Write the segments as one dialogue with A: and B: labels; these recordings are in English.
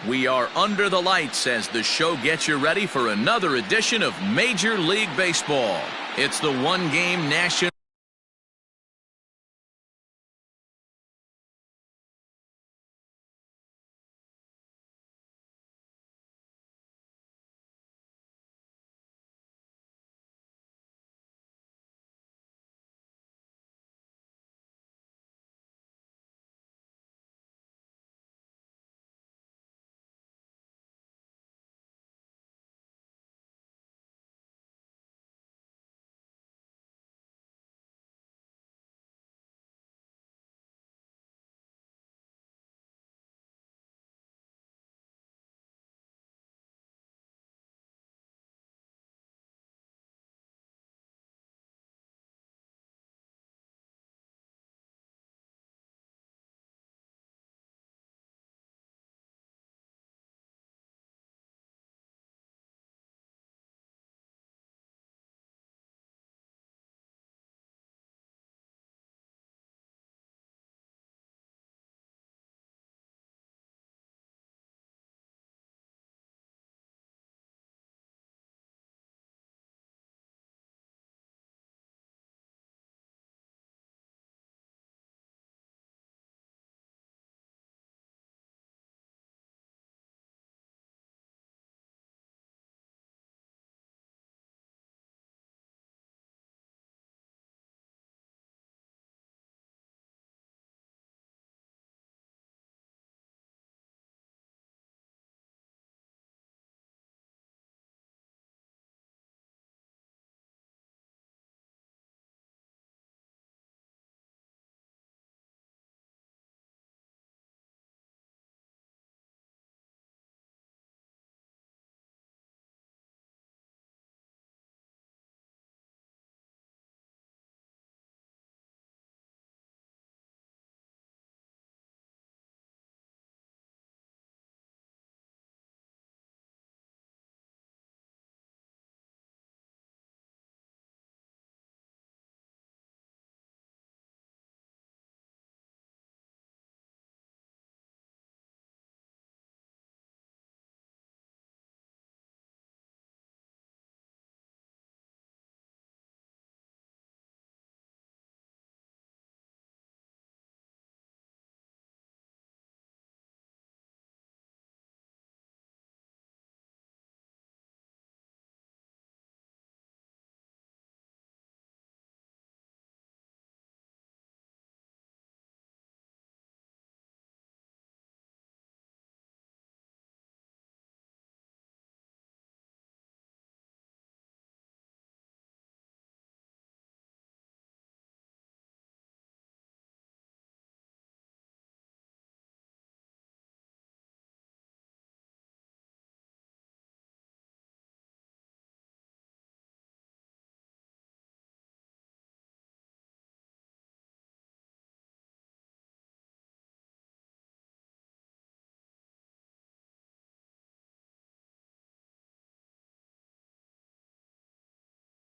A: We are under the lights as the show gets you ready for another edition of Major League Baseball. It's the one-game national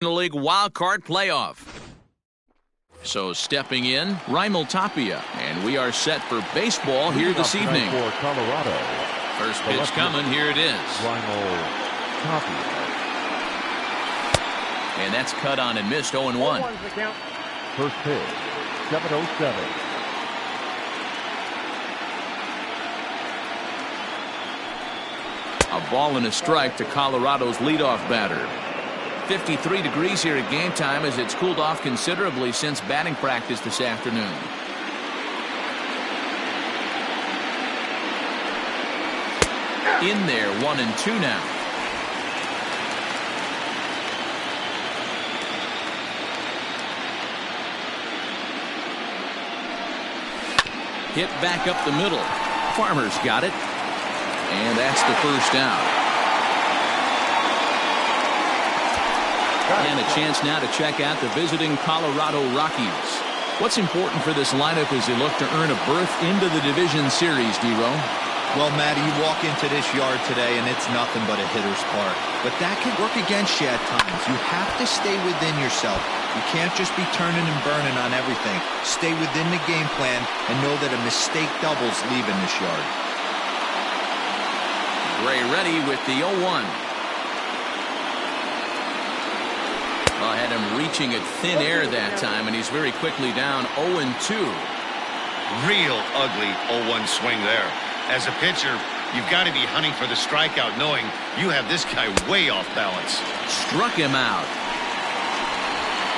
A: League Wild Card Playoff. So stepping in, Raimel Tapia, and we are set for baseball here this evening.
B: For Colorado.
A: First pitch coming, here it is.
B: Raimel Tapia.
A: And that's cut on and missed 0-1.
B: First pitch, 7:07.
A: A ball and a strike to Colorado's leadoff batter. 53 degrees here at game time as it's cooled off considerably since batting practice this afternoon. In there, 1-2 now. Hit back up the middle. Farmer's got it. And that's the first out. And a chance now to check out the visiting Colorado Rockies. What's important for this lineup as they look to earn a berth into the division series, D-Row?
C: Well, Matty, you walk into this yard today and it's nothing but a hitter's park. But that can work against you at times. You have to stay within yourself. You can't just be turning and burning on everything. Stay within the game plan and know that a mistake doubles leaving this yard.
A: Gray ready with the 0-1. Well, had him reaching at thin air that time, and he's very quickly down 0-2.
D: Real ugly 0-1 swing there. As a pitcher, you've got to be hunting for the strikeout, knowing you have this guy way off balance.
A: Struck him out.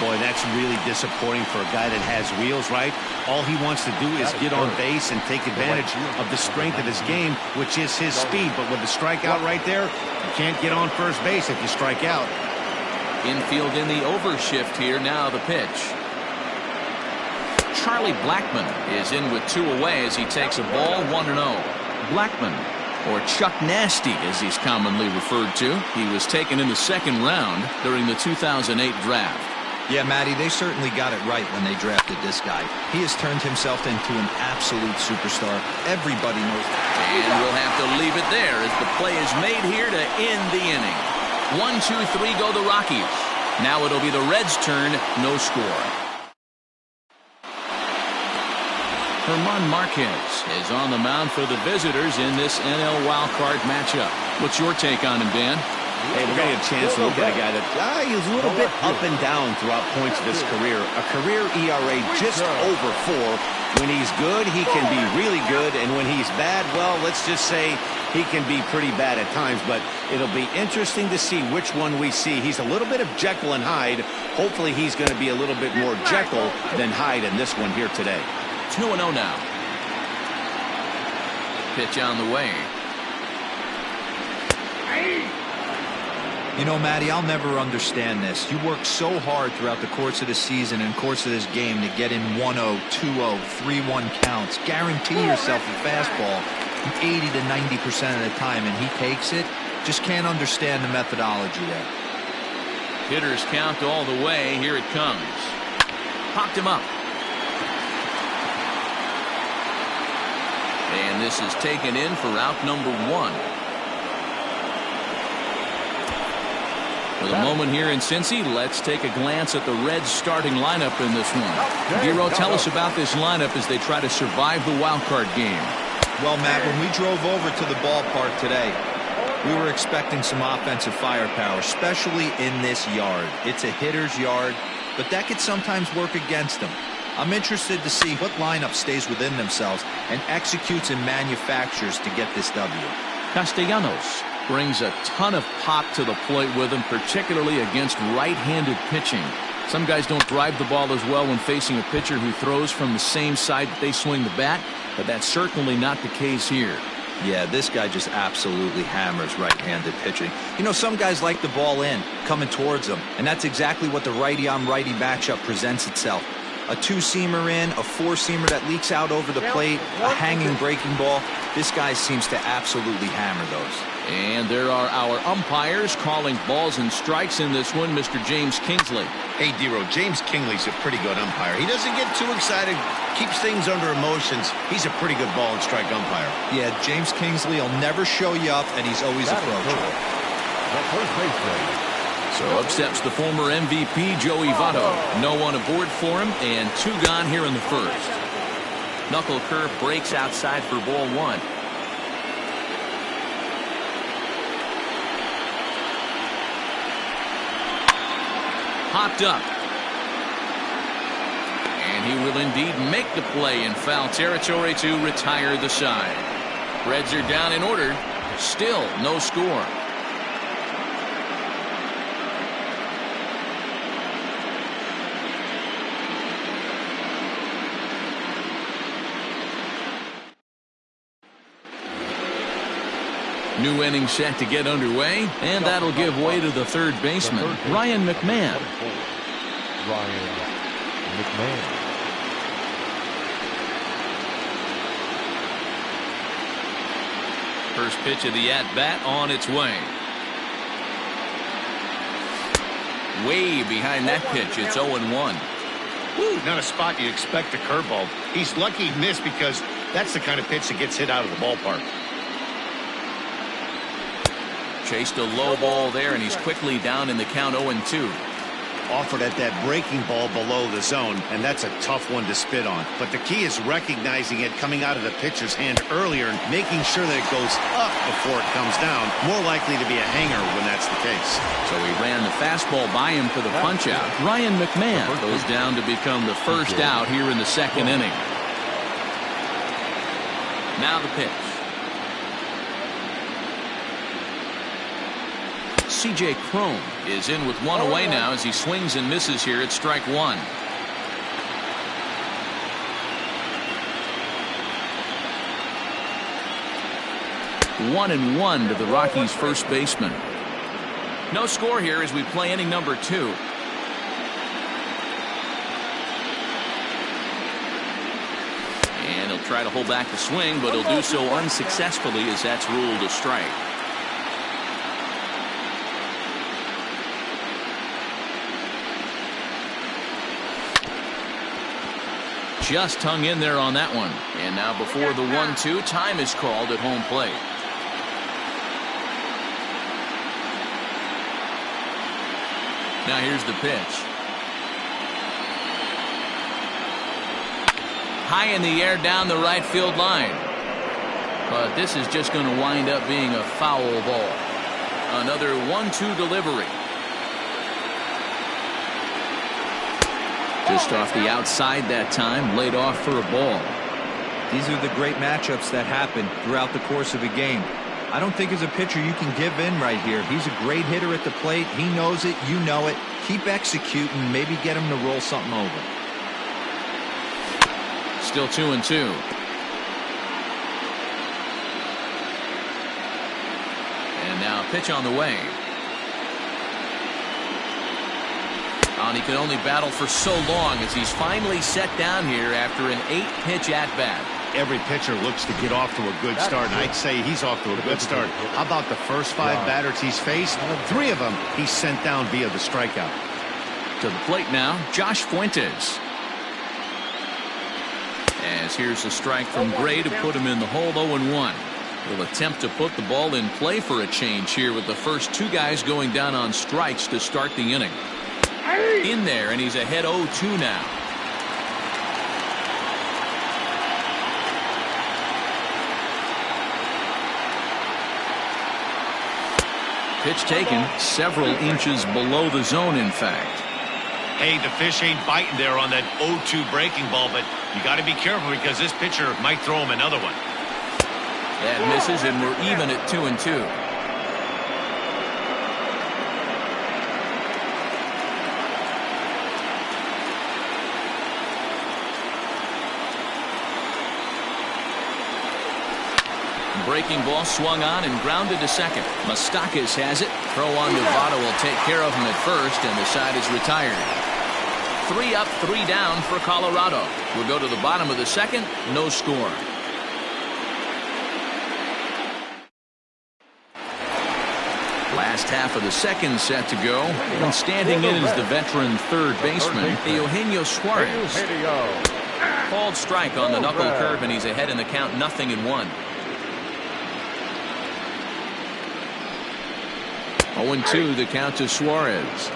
E: Boy, that's really disappointing for a guy that has wheels, right? All he wants to do is get on base and take advantage of the strength of his game, which is his speed. But with the strikeout right there, you can't get on first base if you strike out.
A: Infield in the overshift here. Now the pitch. Charlie Blackmon is in with 2 away as he takes a ball 1-0. Blackmon, or Chuck Nasty as he's commonly referred to. He was taken in the 2nd round during the 2008 draft.
C: Yeah, Matty, they certainly got it right when they drafted this guy. He has turned himself into an absolute superstar. Everybody knows that.
A: And we'll have to leave it there as the play is made here to end the inning. 1, 2, 3 go the Rockies. Now it'll be the Reds' turn, no score. German Marquez is on the mound for the visitors in this NL wildcard matchup. What's your take on him, Dan?
E: Hey, we're going to get a chance to look at a guy that he's a little bit up and down throughout points of his career. A career ERA just over 4. When he's good, he can be really good. And when he's bad, well, let's just say he can be pretty bad at times. But it'll be interesting to see which one we see. He's a little bit of Jekyll and Hyde. Hopefully he's going to be a little bit more Jekyll than Hyde in this one here today.
A: 2-0 now. Pitch on the way.
C: You know, Matty, I'll never understand this. You work so hard throughout the course of the season and course of this game to get in 1-0, 2-0, 3-1 counts. Guarantee yourself a fastball 80 to 90% of the time, and he takes it. Just can't understand the methodology there.
A: Hitters count all the way. Here it comes. Popped him up. And this is taken in for out number 1. With a moment here in Cincy, let's take a glance at the Reds starting lineup in this one. Giro, tell us about this lineup as they try to survive the wild card game.
C: Well, Matt, when we drove over to the ballpark today, we were expecting some offensive firepower, especially in this yard. It's a hitter's yard, but that could sometimes work against them. I'm interested to see what lineup stays within themselves and executes and manufactures to get this W.
A: Castellanos brings a ton of pop to the plate with him, particularly against right-handed pitching. Some guys don't drive the ball as well when facing a pitcher who throws from the same side that they swing the bat, but that's certainly not the case here.
C: Yeah, this guy just absolutely hammers right-handed pitching. You know, some guys like the ball in, coming towards them, and that's exactly what the righty-on-righty matchup presents itself. A 2-seamer in, a 4-seamer that leaks out over the plate, a hanging breaking ball. This guy seems to absolutely hammer those.
A: And there are our umpires calling balls and strikes in this one, Mr. James Kingsley.
D: Hey, Dero, James Kingley's a pretty good umpire. He doesn't get too excited, keeps things under emotions. He's a pretty good ball and strike umpire.
C: Yeah, James Kingsley will never show you up, and he's always approachable.
A: So up steps the former MVP, Joey Votto. No one aboard for him, and 2 gone here in the first. Knuckle curve breaks outside for ball 1. Hopped up. And he will indeed make the play in foul territory to retire the side. Reds are down in order. Still no score. New inning set to get underway, and that'll give way to the third baseman, Ryan McMahon.
B: Ryan McMahon.
A: First pitch of the at-bat on its way. Way behind that pitch, it's 0-1.
D: Woo, not a spot you expect a curveball. He's lucky he missed because that's the kind of pitch that gets hit out of the ballpark.
A: Chased a low ball there, and he's quickly down in the count 0-2.
E: offered at that breaking ball below the zone, and that's a tough one to spit on. But the key is recognizing it coming out of the pitcher's hand earlier and making sure that it goes up before it comes down. More likely to be a hanger when that's the case.
A: So he ran the fastball by him for the punch-out. Ryan McMahon goes down to become the first out here in the second inning. Now the pitch. C.J. Cron is in with one away now as he swings and misses here at strike one. One and one to the Rockies' first baseman. No score here as we play inning number 2. And he'll try to hold back the swing, but he'll do so unsuccessfully as that's ruled a strike. Just hung in there on that one. And now before the 1-2, time is called at home plate. Now here's the pitch. High in the air down the right field line. But this is just going to wind up being a foul ball. Another 1-2 delivery. Just off the outside that time, laid off for a ball.
C: These are the great matchups that happen throughout the course of a game. I don't think as a pitcher you can give in right here. He's a great hitter at the plate. He knows it. You know it. Keep executing. Maybe get him to roll something over.
A: Still 2-2. And now pitch on the way. And he can only battle for so long as he's finally set down here after an 8-pitch at-bat.
E: Every pitcher looks to get off to a good start, and I'd say he's off to a good start. How about the first 5 batters he's faced? 3 of them he's sent down via the strikeout.
A: To the plate now, Josh Fuentes. As here's a strike from Gray to put him in the hole. 0-1. He'll attempt to put the ball in play for a change here with the first 2 guys going down on strikes to start the inning. In there, and he's ahead 0-2 now. Pitch taken several inches below the zone, in fact.
D: Hey, the fish ain't biting there on that 0-2 breaking ball, but you got to be careful because this pitcher might throw him another one.
A: That misses, and we're even at 2-2. Breaking ball swung on and grounded to second. Moustakas has it. Throw on to Votto will take care of him at first, and the side is retired. 3 up, 3 down for Colorado. We'll go to the bottom of the second. No score. Last half of the second set to go. And standing in is the veteran third baseman, Eugenio Suarez. Called strike on the knuckle curve, and he's ahead in the count, 0-1. 0-2 the count to Suarez.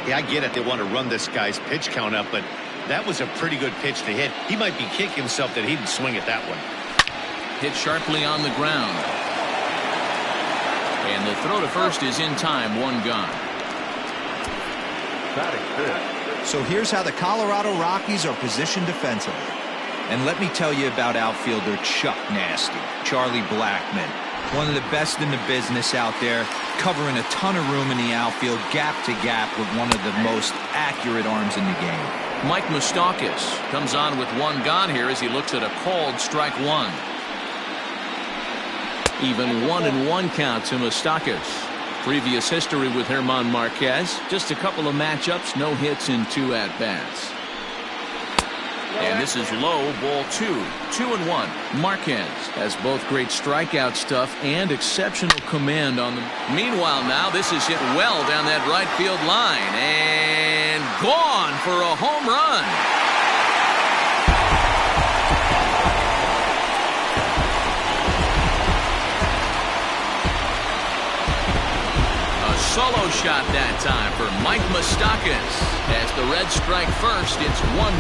D: Yeah, I get it. They want to run this guy's pitch count up, but that was a pretty good pitch to hit. He might be kicking himself that he didn't swing at that one.
A: Hit sharply on the ground. And the throw to first is in time. 1 gone.
C: So here's how the Colorado Rockies are positioned defensively. And let me tell you about outfielder Chuck Nasty, Charlie Blackmon. One of the best in the business out there, covering a ton of room in the outfield, gap to gap with one of the most accurate arms in the game.
A: Mike Moustakas comes on with 1 gone here as he looks at a called strike 1. Even 1-1 count to Moustakas. Previous history with German Marquez, just a couple of matchups, no hits in 2 at-bats. And this is low, ball 2. 2-1. Marquez has both great strikeout stuff and exceptional command on them. Meanwhile, now this is hit well down that right field line and gone for a home run. A solo shot that time for Mike Moustakas. As the Reds strike first, it's 1-0.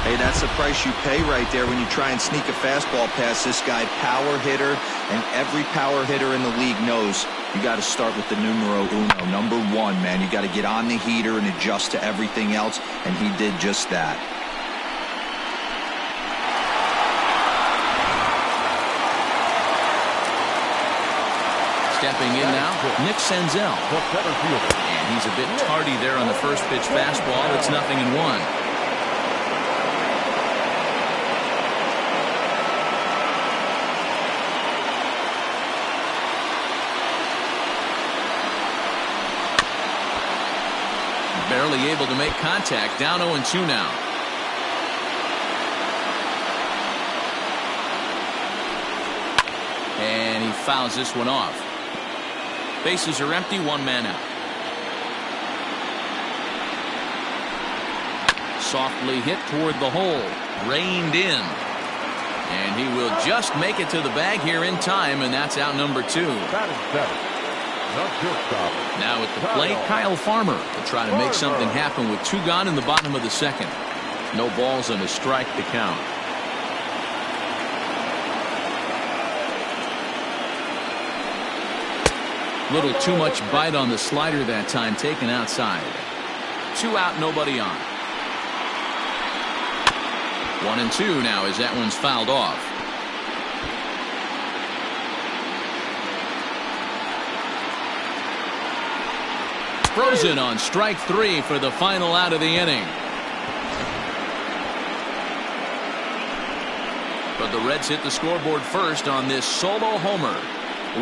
C: Hey, that's the price you pay right there when you try and sneak a fastball past this guy. Power hitter, and every power hitter in the league knows you got to start with the numero uno, number one, man. You got to get on the heater and adjust to everything else, and he did just that.
A: Stepping in now, Nick Senzel. And he's a bit tardy there on the first pitch fastball. It's 0-1. Barely able to make contact. Down 0-2 now. And he fouls this one off. Bases are empty, one man out. Softly hit toward the hole. Reined in. And he will just make it to the bag here in time, and that's out number 2. Now at the plate, Kyle Farmer to try to make something happen with 2 gone in the bottom of the second. No balls and a strike to count. Little too much bite on the slider that time, taken outside. 2 out, nobody on. 1-2 now as that one's fouled off. Frozen on strike 3 for the final out of the inning. But the Reds hit the scoreboard first on this solo homer.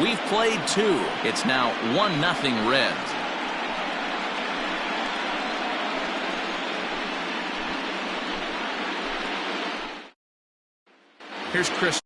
A: We've played 2. It's now 1-0 Reds. Here's Chris.